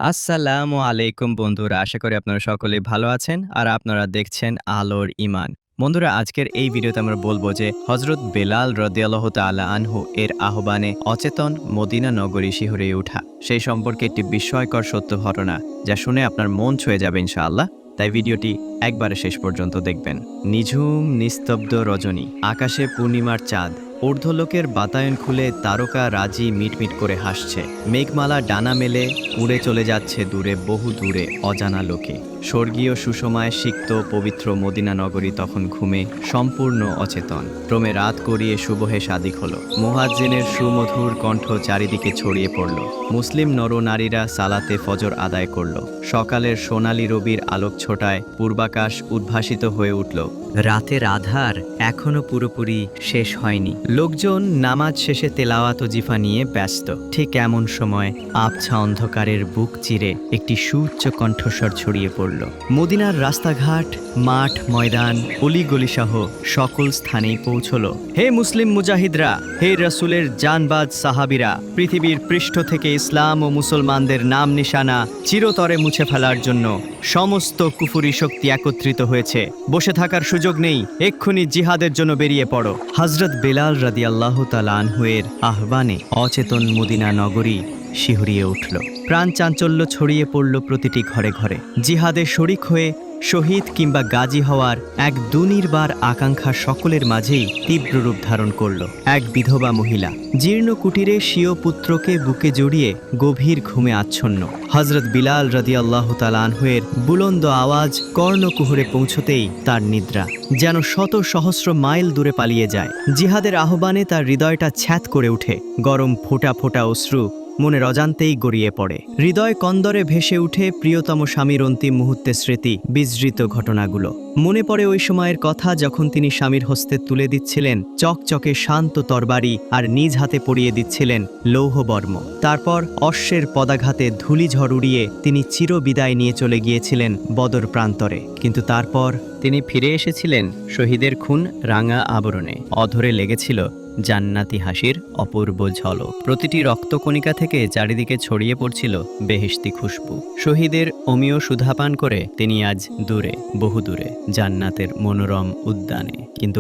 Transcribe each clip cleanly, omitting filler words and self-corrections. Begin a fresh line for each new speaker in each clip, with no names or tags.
আসসালামু আলাইকুম বন্ধুরা। আশা করি আপনারা সকলে ভালো আছেন আর আপনারা দেখছেন আলোর ঈমান। বন্ধুরা, আজকের এই ভিডিওতে আমরা বলবো যে হযরত বেলাল রাদিয়াল্লাহু তাআলা আনহু এর আহ্বানে অচেতন মদিনা নগরী শিহরে ওঠা। সেই সম্পর্কে একটি বিস্ময়কর সত্য ঘটনা যা শুনে আপনার মন ছুঁয়ে যাবে ইনশাআল্লাহ। তাই ভিডিওটি একবারে শেষ পর্যন্ত দেখবেন। নিঝুম নিস্তব্ধ রজনী, আকাশে পূর্ণিমার চাঁদ, ঊর্ধ্বলোকের বাতায়ন খুলে তারকা রাজি মিটমিট করে হাসছে। মেঘমালা ডানা মেলে উড়ে চলে যাচ্ছে দূরে, বহু দূরে অজানা লোকে। স্বর্গীয় সুষমায় সিক্ত পবিত্র মদিনা নগরী তখন ঘুমে সম্পূর্ণ অচেতন। ক্রমে রাত গড়িয়ে শুভহে সাদিক হলো। মুয়াজ্জিনের সুমধুর কণ্ঠ চারিদিকে ছড়িয়ে পড়ল। মুসলিম নরনারীরা সালাতে ফজর আদায় করল। সকালের সোনালী রবির আলোক ছোটায় পূর্বাকাশ উদ্ভাসিত হয়ে উঠল। রাতের আধার এখনো পুরোপুরি শেষ হয়নি। লোকজন নামাজ শেষে তেলাওয়াত ও জিফা নিয়ে ব্যস্ত। ঠিক এমন সময় আবছা অন্ধকারের বুক চিরে একটি সুউচ্চ কণ্ঠস্বর ছড়িয়ে পড়ল। মদিনার রাস্তাঘাট, মাঠ, ময়দান, অলিগলিসহ সকল স্থানেই পৌঁছল। হে মুসলিম মুজাহিদরা, হে রাসূলের জানবাজ সাহাবীরা, পৃথিবীর পৃষ্ঠ থেকে ইসলাম ও মুসলমানদের নাম নিশানা চিরতরে মুছে ফেলার জন্য সমস্ত কুফরি শক্তি একত্রিত হয়েছে। বসে থাকার সুযোগ নেই, এক্ষুনি জিহাদের জন্য বেরিয়ে পড়ো। হযরত বেলাল রাদিয়াল্লাহু তাআলা আনহু এর আহ্বানে অচেতন মদিনা নগরী শিহরিয়ে উঠল। প্রাণ চাঞ্চল্য ছড়িয়ে পড়ল প্রতিটি ঘরে ঘরে। জিহাদে শরিক হয়ে শহীদ কিংবা গাজী হওয়ার এক দুনির্বার আকাঙ্ক্ষা সকলের মাঝেই তীব্র রূপ ধারণ করল। এক বিধবা মহিলা জীর্ণ কুটিরে স্বীয় পুত্রকে বুকে জড়িয়ে গভীর ঘুমে আচ্ছন্ন। হযরত বিলাল রাদিয়াল্লাহু তাআলা আনহু এর বুলন্দ আওয়াজ কর্ণকুহরে পৌঁছতেই তার নিদ্রা যেন শত সহস্র মাইল দূরে পালিয়ে যায়। জিহাদের আহ্বানে তার হৃদয়টা ছ্যাঁত করে ওঠে। গরম ফোঁটা ফোঁটা অশ্রু মনের অজান্তেই গড়িয়ে পড়ে। হৃদয় কন্দরে ভেসে উঠে প্রিয়তম স্বামীর অন্তিম মুহূর্তের স্মৃতি, বিস্মৃত ঘটনাগুলো। মনে পড়ে ওই সময়ের কথা যখন তিনি স্বামীর হস্তে তুলে দিচ্ছিলেন চকচকে শান্ত তরবারি আর নিজ হাতে পরিয়ে দিচ্ছিলেন লৌহবর্ম। তারপর অশ্বের পদাঘাতে ধূলিঝড় উড়িয়ে তিনি চিরবিদায় নিয়ে চলে গিয়েছিলেন বদর প্রান্তরে। কিন্তু তারপর তিনি ফিরে এসেছিলেন শহীদের খুন রাঙা আবরণে। অধরে লেগেছিল জান্নাতি হাসির অপূর্ব ঝলক। প্রতিটি রক্তকণিকা থেকে চারিদিকে ছড়িয়ে পড়ছিল বেহেশতি খুশবু। শহীদের অমীয় সুধাপান করে তিনি আজ দূরে, বহু দূরে, জান্নাতের মনোরম উদ্যানে। কিন্তু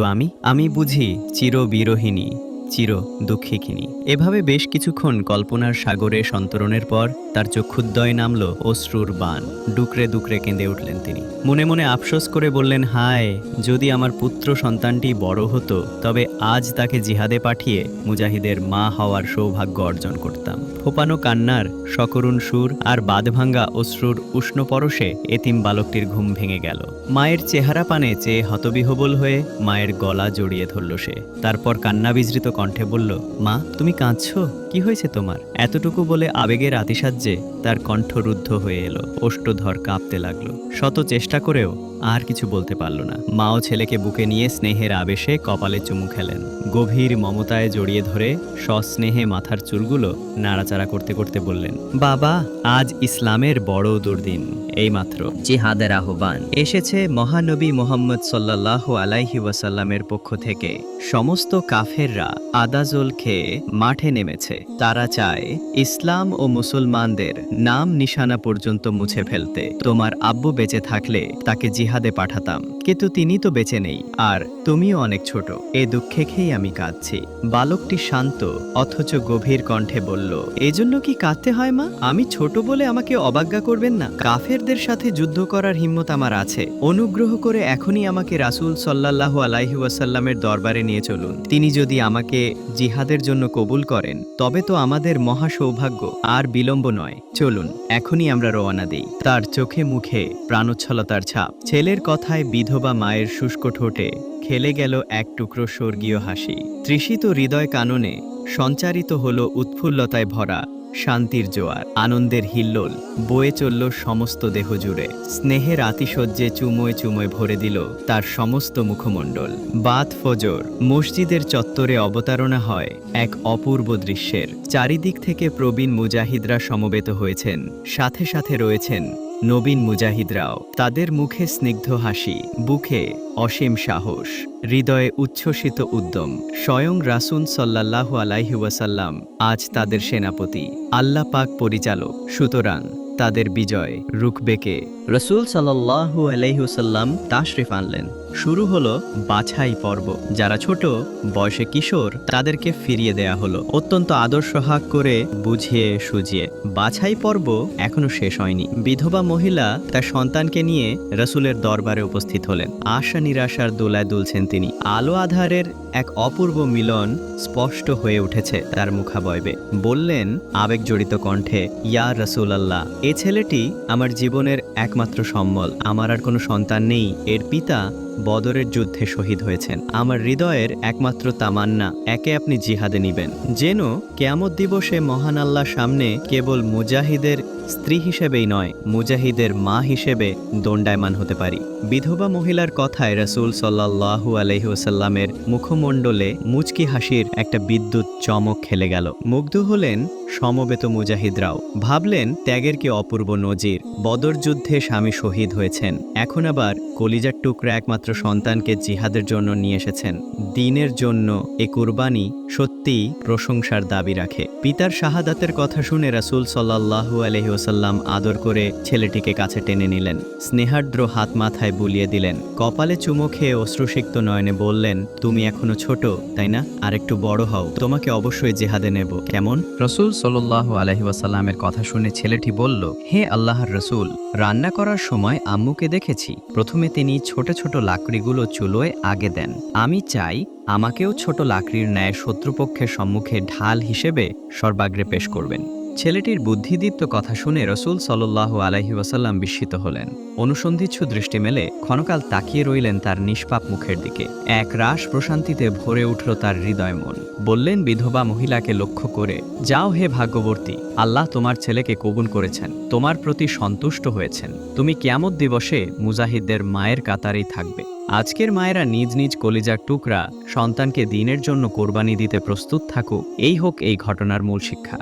আমি বুঝি চিরবিরহিণী, চির দুঃখিনী। এভাবে বেশ কিছুক্ষণ কল্পনার সাগরে সন্তরণের পর তার চক্ষুদ্বয় নামল অশ্রুর বান। ডুকরে ডুকরে কেঁদে উঠলেন তিনি। মনে মনে আফসোস করে বললেন, হায়, যদি আমার পুত্র সন্তানটি বড় হতো, তবে আজ তাকে জিহাদে পাঠিয়ে মুজাহিদের মা হওয়ার সৌভাগ্য অর্জন করতাম। ফোপানো কান্নার সকরুণ সুর আর বাঁধভাঙ্গা অশ্রুর উষ্ণ পরশে এতিম বালকটির ঘুম ভেঙে গেল। মায়ের চেহারা পানে চেয়ে হতবিহ্বল হয়ে মায়ের গলা জড়িয়ে ধরল সে। তারপর কান্নাবিজৃত কণ্ঠে বলল, মা, তুমি কাঁদছো? কি হয়েছে তোমার? এতটুকু বলে আবেগের আতিশায্যে তার কণ্ঠ রুদ্ধ হয়ে এলো। ওষ্ঠধর কাঁপতে লাগলো। শত চেষ্টা করেও আর কিছু বলতে পারল না। মাও ছেলেকে বুকে নিয়ে স্নেহের আবেশে কপালে চুমু খেলেন। গভীর মমতায় জড়িয়ে ধরে সস্নেহে মাথার চুলগুলো নাড়াচাড়া করতে করতে বললেন, বাবা, আজ ইসলামের বড় দুর্দিন। এইমাত্র জিহাদের আহ্বান এসেছে মহানবী মুহাম্মদ সাল্লাল্লাহু আলাইহি ওয়াসাল্লামের পক্ষ থেকে। সমস্ত কাফেররা আদাজল খেয়ে মাঠে নেমেছে। তারা চায় ইসলাম ও মুসলমানদের নাম নিশানা পর্যন্ত মুছে ফেলতে। তোমার আব্বু বেঁচে থাকলে তাকে জিহাদে পাঠাতাম, কিন্তু তিনি তো বেঁচে নেই, আর তুমিও অনেক ছোট। এ দুঃখে খেয়েই আমি কাঁদছি। বালকটি শান্ত অথচ গভীর কণ্ঠে বলল, এজন্য কি কাঁদতে হয় মা? আমি ছোট বলে আমাকে অবজ্ঞা করবেন না। কাফেরদের সাথে যুদ্ধ করার হিম্মত আমার আছে। অনুগ্রহ করে এখনই আমাকে রাসূল সাল্লাল্লাহু আলাইহি ওয়াসাল্লামের দরবারে নিয়ে চলুন। তিনি যদি আমাকে জিহাদের জন্য কবুল করেন, তবে তো আমাদের মহা সৌভাগ্য। আর বিলম্ব নয়, চলুন এখনই আমরা রওনা দেই। তার চোখে মুখে প্রাণোচ্ছলতার ছাপ। ছেলের কথায় বিধবা মায়ের শুষ্ক ঠোঁটে খেলে গেল এক টুকরো স্বর্গীয় হাসি। তৃষিত হৃদয় কাননে সঞ্চারিত হলো উৎফুল্লতায় ভরা শান্তির জোয়ার। আনন্দের হিল্লোল বয়ে চলল সমস্ত দেহ জুড়ে। স্নেহের আতিশয্যে চুমোয় চুমোয় ভরে দিল তার সমস্ত মুখমণ্ডল। বাত ফজর মসজিদের চত্বরে অবতারণা হয় এক অপূর্ব দৃশ্যের। চারিদিক থেকে প্রবীণ মুজাহিদরা সমবেত হয়েছেন। সাথে সাথে রয়েছেন নবীন মুজাহিদরাও। তাদের মুখে স্নিগ্ধ হাসি, বুকে অসীম সাহস, হৃদয়ে উচ্ছ্বসিত উদ্যম। স্বয়ং রাসূল সাল্লাল্লাহু আলাইহি ওয়াসাল্লাম আজ তাদের সেনাপতি, আল্লাহ পাক পরিচালক। সুতরাং তাদের বিজয় রুখবে কে? রাসূল সাল্লাল্লাহু আলাইহি ওয়াসাল্লাম তাশরিফ আনলেন। শুরু হলো বাছাই পর্ব। যারা ছোট বয়সে কিশোর তাদেরকে ফিরিয়ে দেয়া হলো অত্যন্ত আদর সোহাগ করে, বুঝিয়ে সুঝিয়ে। বাছাই পর্ব এখনো শেষ হয়নি। বিধবা মহিলা তার সন্তানকে নিয়ে রাসূলের দরবারে উপস্থিত হলেন। আশা নিরাশার দোলায় দুলছেন তিনি। আলো আধারের এক অপূর্ব মিলন স্পষ্ট হয়ে উঠেছে তার মুখাবয়বে। বললেন আবেগজড়িত কণ্ঠে, ইয়া রাসূলাল্লাহ, এ ছেলেটি আমার জীবনের একমাত্র সম্বল। আমার আর কোনো সন্তান নেই। এর পিতা বদরের যুদ্ধে শহীদ হয়েছেন। আমার হৃদয়ের একমাত্র তামান্না, একে আপনি জিহাদে নিবেন। যেন কিয়ামত দিবসে মহান আল্লাহর সামনে কেবল মুজাহিদের স্ত্রী হিসেবেই নয়, মুজাহিদের মা হিসেবে দণ্ডায়মান হতে পারি। বিধবা মহিলার কথায় রাসূল সাল্লাল্লাহু আলাইহি ওয়াসাল্লামের মুখমণ্ডলে মুচকি হাসির একটা বিদ্যুৎ চমক খেলে গেল। মুগ্ধ হলেন সমবেত মুজাহিদরাও। ভাবলেন ত্যাগের কি অপূর্ব নজির। বদর যুদ্ধে স্বামী শহীদ হয়েছেন, এখন আবার কলিজার টুকরা একমাত্র সন্তানকে জিহাদের জন্য নিয়ে এসেছেন। দ্বীনের জন্য এ কুরবানি সত্যি প্রশংসার দাবি রাখে। পিতার শাহাদাতের কথা শুনে রাসূল সাল্লাল্লাহু আলাইহি ওয়াসাল্লাম আদর করে ছেলেটিকে কাছে টেনে নিলেন। স্নেহার্দ্র হাত মাথায় বুলিয়ে দিলেন। কপালে চুমো খেয়ে অশ্রুসিক্ত নয়নে বললেন, তুমি এখনো ছোট, তাই না? আর একটু বড় হও, তোমাকে অবশ্যই জিহাদে নেব, কেমন? রাসূল সাল্লাল্লাহু আলাইহি ওয়াসাল্লামের কথা শুনে ছেলেটি বলল, হে আল্লাহর রাসূল, রান্না করার সময় আম্মুকে দেখেছি। প্রথমে তিনি ছোট ছোট লাকড়িগুলো চুলোয় আগে দেন। আমি চাই আমাকেও ছোট লাকড়ির ন্যায় শত্রুপক্ষের সম্মুখে ঢাল হিসেবে সর্বাগ্রে পেশ করবেন। ছেলেটির বুদ্ধিদীপ্ত কথা শুনে রাসূল সাল্লাল্লাহু আলাইহি ওয়াসাল্লাম বিস্মিত হলেন। অনুসন্ধিৎসু দৃষ্টি মেলে ক্ষণকাল তাকিয়ে রইলেন তার নিষ্পাপ মুখের দিকে। এক রাস প্রশান্তিতে ভরে উঠল তার হৃদয় মন। বললেন বিধবা মহিলাকে লক্ষ্য করে, যাও হে ভাগ্যবর্তী, আল্লাহ তোমার ছেলেকে কবুল করেছেন, তোমার প্রতি সন্তুষ্ট হয়েছেন। তুমি কিয়ামত দিবসে মুজাহিদদের মায়ের কাতারেই থাকবে। আজকের মায়েরা নিজ নিজ কলিজার টুকরা সন্তানকে দ্বীনের জন্য কোরবানি দিতে প্রস্তুত থাকুক। এই হোক এই ঘটনার মূল শিক্ষা।